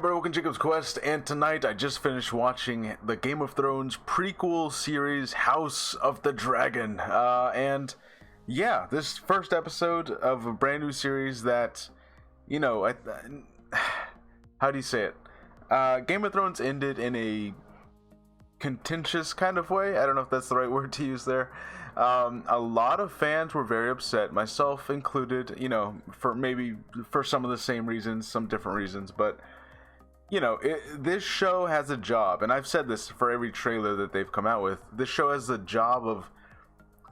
everybody, welcome to Jacob's Quest, and tonight I just finished watching the Game of Thrones prequel series, House of the Dragon, and yeah, this first episode of a brand new series that, you know, how do you say it? Game of Thrones ended in a contentious kind of way. I don't know if that's the right word to use there. A lot of fans were very upset, myself included, you know, for some of the same reasons, some different reasons, but you know, this show has a job, and I've said this for every trailer that they've come out with. This show has a job of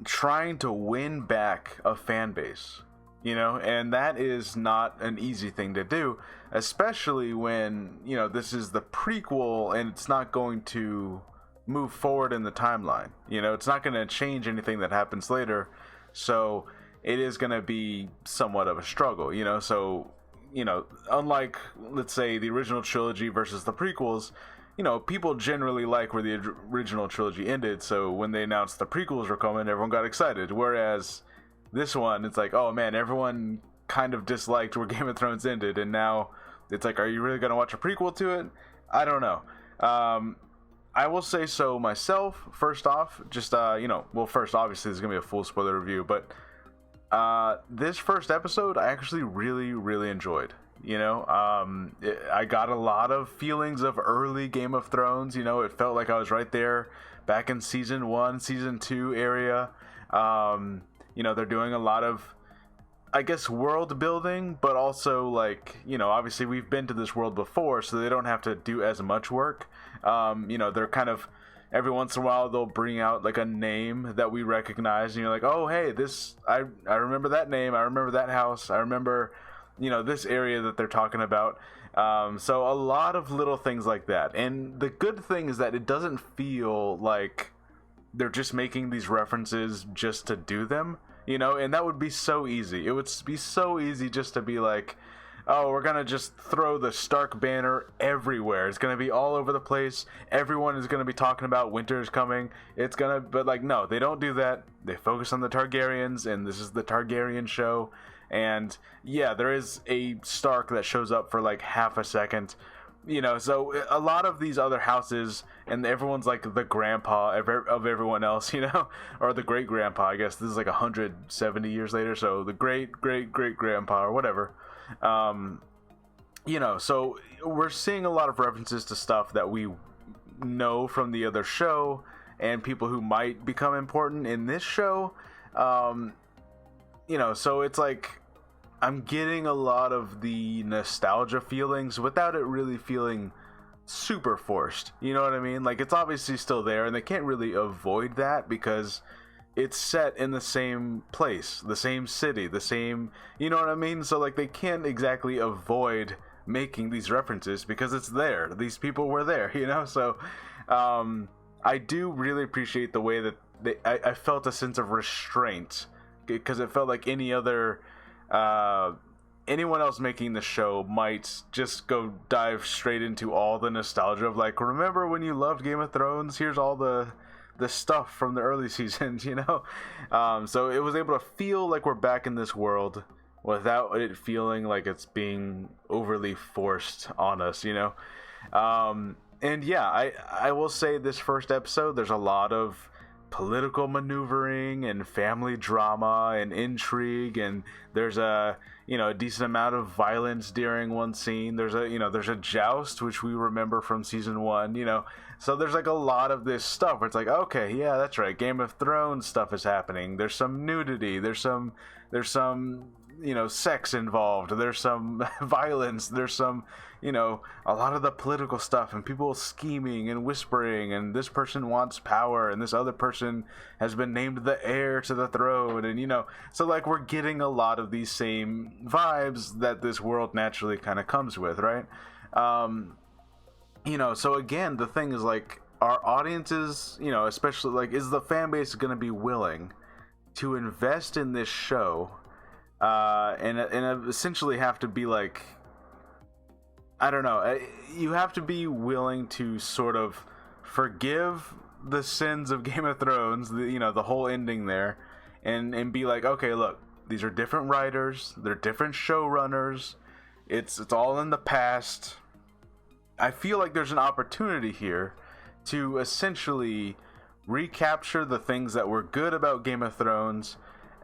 trying to win back a fan base, you know, and that is not an easy thing to do, especially when, you know, this is the prequel and it's not going to move forward in the timeline. You know, it's not going to change anything that happens later, so it is going to be somewhat of a struggle, you know. So, you know, unlike, let's say, the original trilogy versus the prequels, you know, people generally like where the original trilogy ended, so when they announced the prequels were coming, everyone got excited. Whereas this one, it's like, oh man, everyone kind of disliked where Game of Thrones ended, and now it's like, are you really going to watch a prequel to it? I don't know. I will say so myself, first off, just, you know, well, first, obviously, there's going to be a full spoiler review, but this first episode, I actually really enjoyed. You know, I got a lot of feelings of early Game of Thrones. You know, it felt like I was right there back in season 1, season 2 area. You know, they're doing a lot of, I guess, world building, but also, like, you know, obviously we've been to this world before, so they don't have to do as much work. You know, they're kind of, every once in a while they'll bring out like a name that we recognize, and you're like, oh hey, this, I remember that name, I remember that house, I remember, you know, this area that they're talking about. So a lot of little things like that, and the good thing is that it doesn't feel like they're just making these references just to do them, you know. And that would be so easy. It would be so easy just to be like, oh, we're gonna just throw the Stark banner everywhere. It's gonna be all over the place. Everyone is gonna be talking about winter is coming. It's gonna, but like, no, they don't do that. They focus on the Targaryens, and this is the Targaryen show. And yeah, there is a Stark that shows up for like half a second, you know. So a lot of these other houses, and everyone's like the grandpa of everyone else, you know, or the great grandpa. I guess this is like 170 years later, so the great grandpa or whatever. You know, so we're seeing a lot of references to stuff that we know from the other show and people who might become important in this show. You know, so it's like I'm getting a lot of the nostalgia feelings without it really feeling super forced. You know what I mean? Like, it's obviously still there, and they can't really avoid that because it's set in the same place, the same city, the same, you know what I mean? So like, they can't exactly avoid making these references because it's there. These people were there, you know? So I do really appreciate the way that I felt a sense of restraint, because it felt like any other anyone else making the show might just go dive straight into all the nostalgia of like, remember when you loved Game of Thrones? Here's all the stuff from the early seasons, you know. So it was able to feel like we're back in this world without it feeling like it's being overly forced on us, you know. And yeah, I will say this first episode, there's a lot of political maneuvering and family drama and intrigue, and there's a, you know, a decent amount of violence during one scene. There's a joust, which we remember from season 1, you know. So there's like a lot of this stuff where it's like, okay, yeah, that's right, Game of Thrones stuff is happening. There's some nudity, there's some, you know, sex involved, there's some violence, there's some, you know, a lot of the political stuff and people scheming and whispering, and this person wants power and this other person has been named the heir to the throne, and, you know, so like we're getting a lot of these same vibes that this world naturally kind of comes with, right? You know, so again, the thing is, like, our audiences, you know, especially, like, is the fan base going to be willing to invest in this show, and essentially have to be like, I don't know, you have to be willing to sort of forgive the sins of Game of Thrones, you know, the whole ending there, and be like, okay, look, these are different writers, they're different showrunners, it's all in the past. I feel like there's an opportunity here to essentially recapture the things that were good about Game of Thrones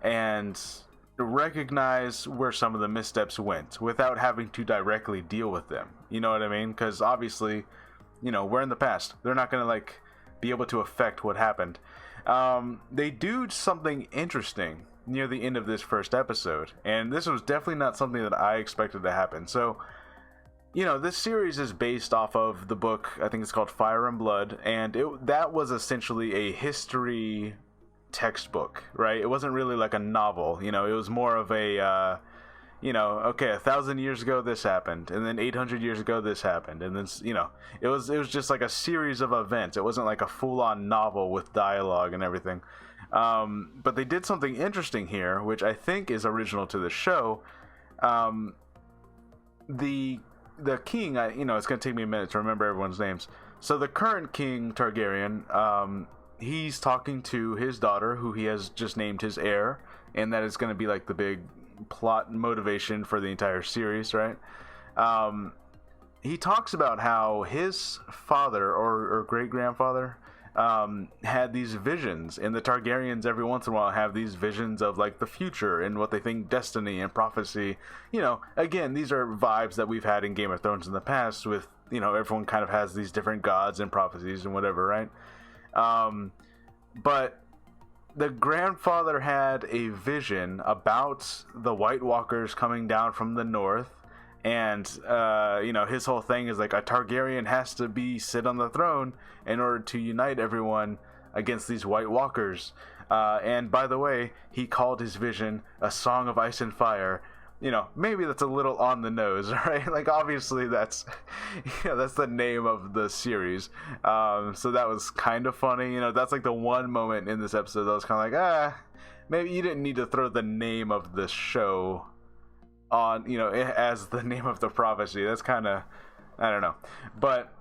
and recognize where some of the missteps went without having to directly deal with them. You know what I mean? Because obviously, we're in the past. They're not going to like be able to affect what happened. They do something interesting near the end of this first episode, and this was definitely not something that I expected to happen. So, this series is based off of the book, I think it's called Fire and Blood, and that was essentially a history textbook, right? It wasn't really like a novel, it was more of a, okay, 1,000 years ago this happened, and then 800 years ago this happened, and then, it was just like a series of events. It wasn't like a full-on novel with dialogue and everything. But they did something interesting here, which I think is original to the show. The king, it's going to take me a minute to remember everyone's names. So the current king, Targaryen, he's talking to his daughter, who he has just named his heir, and that is going to be like the big plot motivation for the entire series, right? He talks about how his father or great-grandfather had these visions, and the Targaryens every once in a while have these visions of like the future and what they think destiny and prophecy. Again, these are vibes that we've had in Game of Thrones in the past with, everyone kind of has these different gods and prophecies and whatever, right? But the grandfather had a vision about the White Walkers coming down from the north, and his whole thing is like a Targaryen has to sit on the throne in order to unite everyone against these White Walkers. And by the way, he called his vision A Song of Ice and Fire. Maybe that's a little on the nose, right? Like, obviously that's that's the name of the series. So that was kind of funny. That's like the one moment in this episode that was kind of like, maybe you didn't need to throw the name of the show on, as the name of the prophecy. That's kind of, I don't know. But,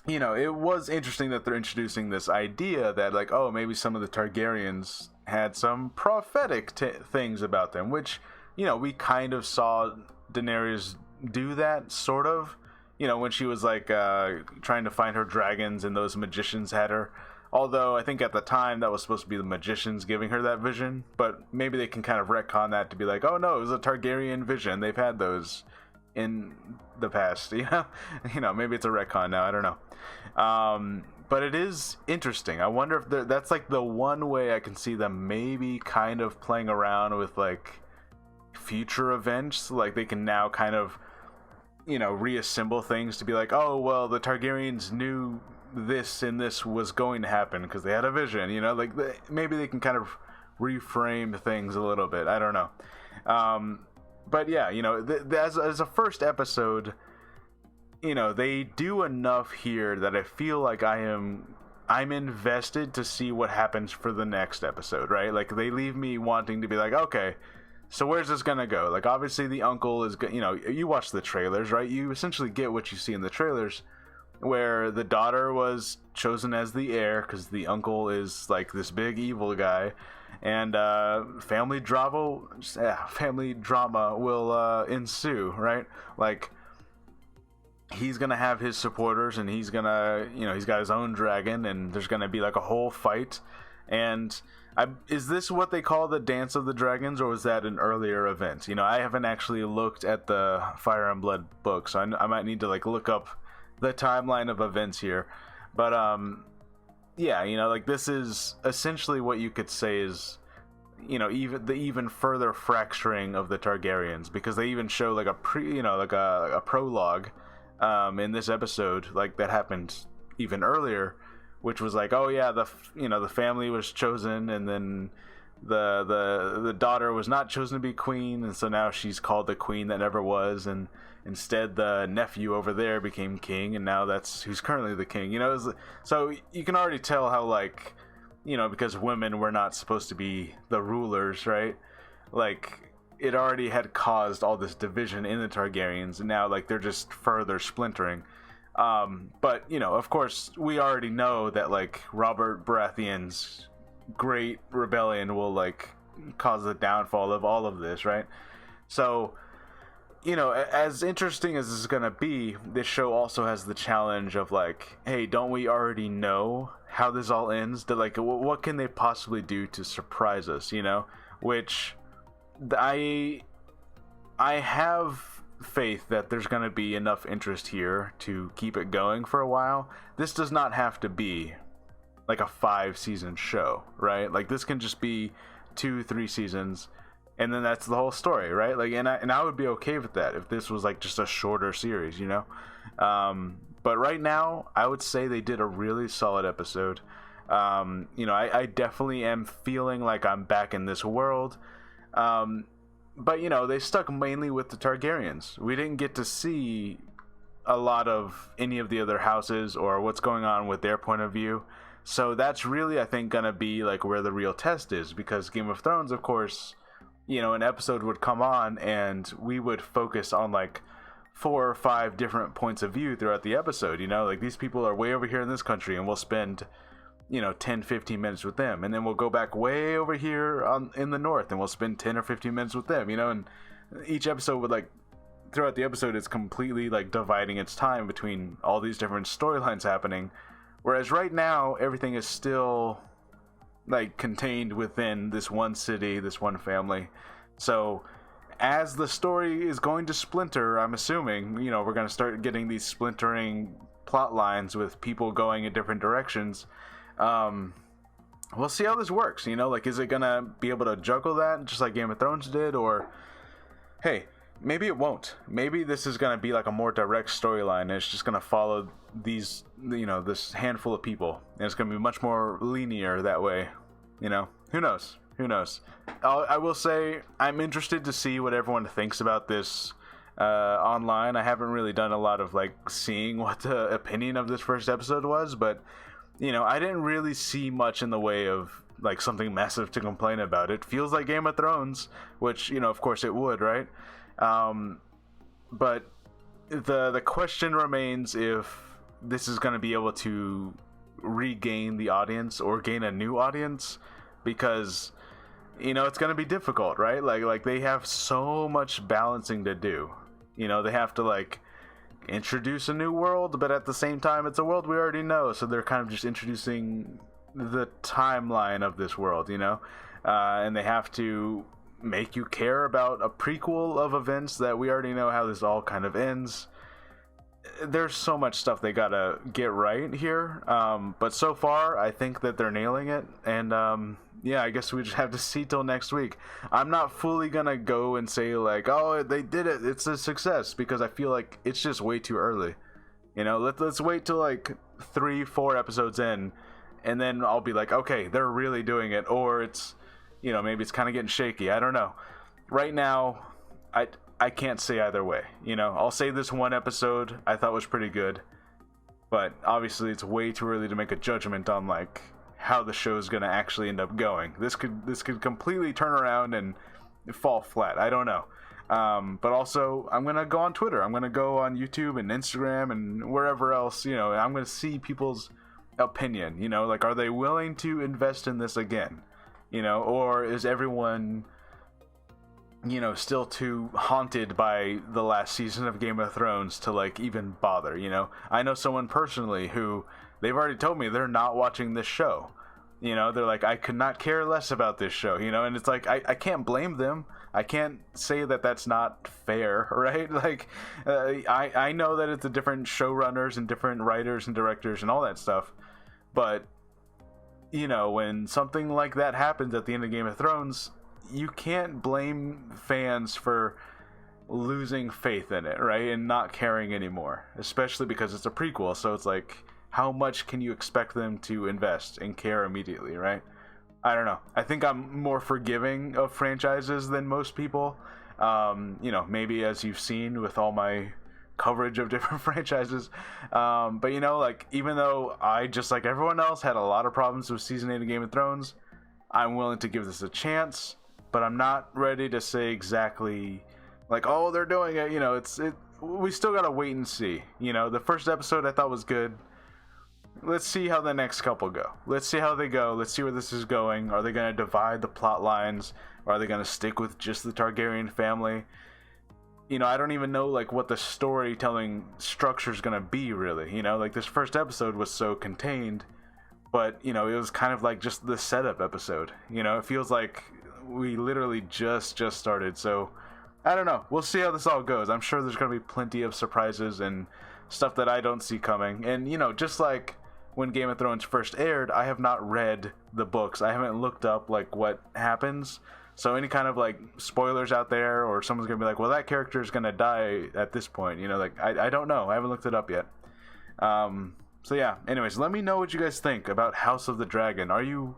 it was interesting that they're introducing this idea that, like, oh, maybe some of the Targaryens had some prophetic things about them, which, we kind of saw Daenerys do that, sort of. When she was, like, trying to find her dragons and those magicians had her. Although, I think at the time that was supposed to be the magicians giving her that vision. But maybe they can kind of retcon that to be like, oh no, it was a Targaryen vision. They've had those in the past, maybe it's a retcon now, I don't know. But it is interesting. I wonder if that's like the one way I can see them maybe kind of playing around with like future events. Like they can now kind of, reassemble things to be like, oh, well, the Targaryens knew this and this was going to happen because they had a vision, maybe they can kind of reframe things a little bit. I don't know. But yeah, as a first episode, they do enough here that I feel like I'm invested to see what happens for the next episode, right? Like they leave me wanting to be like, okay, so where's this gonna go? Like obviously the uncle is, you watch the trailers, right? You essentially get what you see in the trailers, where the daughter was chosen as the heir because the uncle is like this big evil guy, and family drama will ensue, right? Like he's gonna have his supporters, and he's gonna, he's got his own dragon, and there's gonna be like a whole fight. And is this what they call the Dance of the Dragons, or was that an earlier event? I haven't actually looked at the Fire and Blood book, so I might need to like look up the timeline of events here. But yeah, like this is essentially what you could say is, even further fracturing of the Targaryens, because they even show like a prologue in this episode, like that happened even earlier, which was like, oh yeah, the family was chosen, and then the daughter was not chosen to be queen, and so now she's called the queen that never was, and instead the nephew over there became king, and now that's who's currently the king. So you can already tell how, like, because women were not supposed to be the rulers, right? Like it already had caused all this division in the Targaryens, and now like they're just further splintering. But of course we already know that like Robert Baratheon's great rebellion will like cause the downfall of all of this, right? So as interesting as this is gonna be, this show also has the challenge of like, hey, don't we already know how this all ends? Like, what can they possibly do to surprise us? Which I have faith that there's gonna be enough interest here to keep it going for a while. This does not have to be like a 5-season show, right? Like, this can just be 2-3 seasons, and then that's the whole story, right? Like, and I would be okay with that if this was like just a shorter series, but right now I would say they did a really solid episode. I definitely am feeling like I'm back in this world, but they stuck mainly with the Targaryens. We didn't get to see a lot of any of the other houses or what's going on with their point of view. So that's really, I think, gonna be like where the real test is, because Game of Thrones, of course, an episode would come on and we would focus on like 4 or 5 different points of view throughout the episode. Like, these people are way over here in this country, and we'll spend 10-15 minutes with them, and then we'll go back way over here in the north and we'll spend 10 or 15 minutes with them. And each episode would, like, throughout the episode, it's completely like dividing its time between all these different storylines happening. Whereas right now, everything is still like contained within this one city, this one family. So as the story is going to splinter, I'm assuming, we're going to start getting these splintering plot lines with people going in different directions. We'll see how this works. Like, is it going to be able to juggle that just like Game of Thrones did? Or, hey, maybe it won't. Maybe this is going to be like a more direct storyline, and it's just going to follow these, this handful of people, and it's going to be much more linear that way. Who knows? I will say I'm interested to see what everyone thinks about this online. I haven't really done a lot of like seeing what the opinion of this first episode was, but I didn't really see much in the way of like something massive to complain about. It feels like Game of Thrones, which of course it would, right? But the question remains if this is going to be able to regain the audience or gain a new audience, because it's going to be difficult, right? Like they have so much balancing to do. They have to like introduce a new world, but at the same time it's a world we already know, so they're kind of just introducing the timeline of this world, and they have to make you care about a prequel of events that we already know how this all kind of ends. There's so much stuff they gotta get right here, but so far I think that they're nailing it, and I guess we just have to see till next week. I'm not fully gonna go and say like, oh, they did it, it's a success, because I feel like it's just way too early. Let's wait till like 3-4 episodes in, and then I'll be like, okay, they're really doing it, or it's maybe it's kind of getting shaky. I don't know. Right now, I can't say either way. I'll say this one episode I thought was pretty good, but obviously it's way too early to make a judgment on like how the show's gonna actually end up going. This could completely turn around and fall flat. I don't know. But also, I'm gonna go on Twitter. I'm gonna go on YouTube and Instagram and wherever else. I'm gonna see people's opinion. Like, are they willing to invest in this again? Or is everyone still too haunted by the last season of Game of Thrones to like even bother? I know someone personally who they've already told me they're not watching this show. They're like, I could not care less about this show, and it's like, I can't blame them. I can't say that that's not fair, right? Like, I know that it's the different showrunners and different writers and directors and all that stuff, but when something like that happens at the end of Game of Thrones, you can't blame fans for losing faith in it, right? And not caring anymore, especially because it's a prequel. So it's like, how much can you expect them to invest and care immediately, right? I don't know. I think I'm more forgiving of franchises than most people. Maybe as you've seen with all my coverage of different franchises. But like, even though I, just like everyone else, had a lot of problems with season 8 of Game of Thrones, I'm willing to give this a chance, but I'm not ready to say exactly like, oh, they're doing it. We still gotta wait and see. The first episode I thought was good. Let's see how the next couple go. Let's see how they go. Let's see where this is going. Are they going to divide the plot lines? Or are they going to stick with just the Targaryen family? you know, I don't even know like what the storytelling structure is gonna be really. You know, like this first episode was so contained, but you know, it was kind of like just the setup episode. You know, it feels like we literally just started. So I don't know. We'll see how this all goes. I'm sure there's gonna be plenty of surprises and stuff that I don't see coming. And you know, just like when Game of Thrones first aired, I have not read the books. I haven't looked up like what happens. So any kind of like spoilers out there, or someone's gonna be like, well, that character is gonna die at this point, you know, like I don't know. I haven't looked it up yet. So yeah, anyways, let me know what you guys think about House of the Dragon. Are you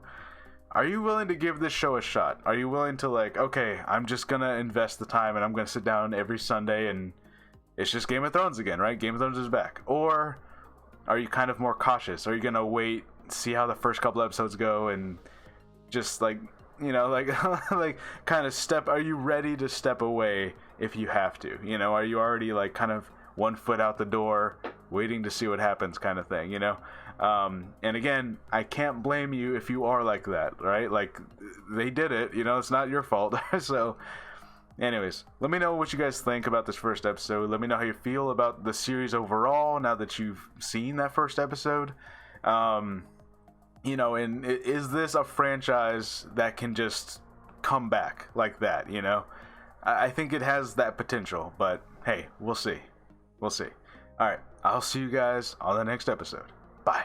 willing to give this show a shot? Are you willing to like, okay, I'm just gonna invest the time and I'm gonna sit down every Sunday and it's just Game of Thrones again, right? Game of Thrones is back. Or are you kind of more cautious? Are you gonna wait, see how the first couple episodes go, and just like, you know, like like kind of are you ready to step away if you have to? You know, are you already like kind of 1 foot out the door waiting to see what happens kind of thing, you know? And again, I can't blame you if you are like that, right? Like they did it, you know, it's not your fault. So anyways, let me know what you guys think about this first episode. Let me know how you feel about the series overall now that you've seen that first episode. You know, and is this a franchise that can just come back like that, you know? I think it has that potential, but hey, we'll see. We'll see. All right, I'll see you guys on the next episode. Bye.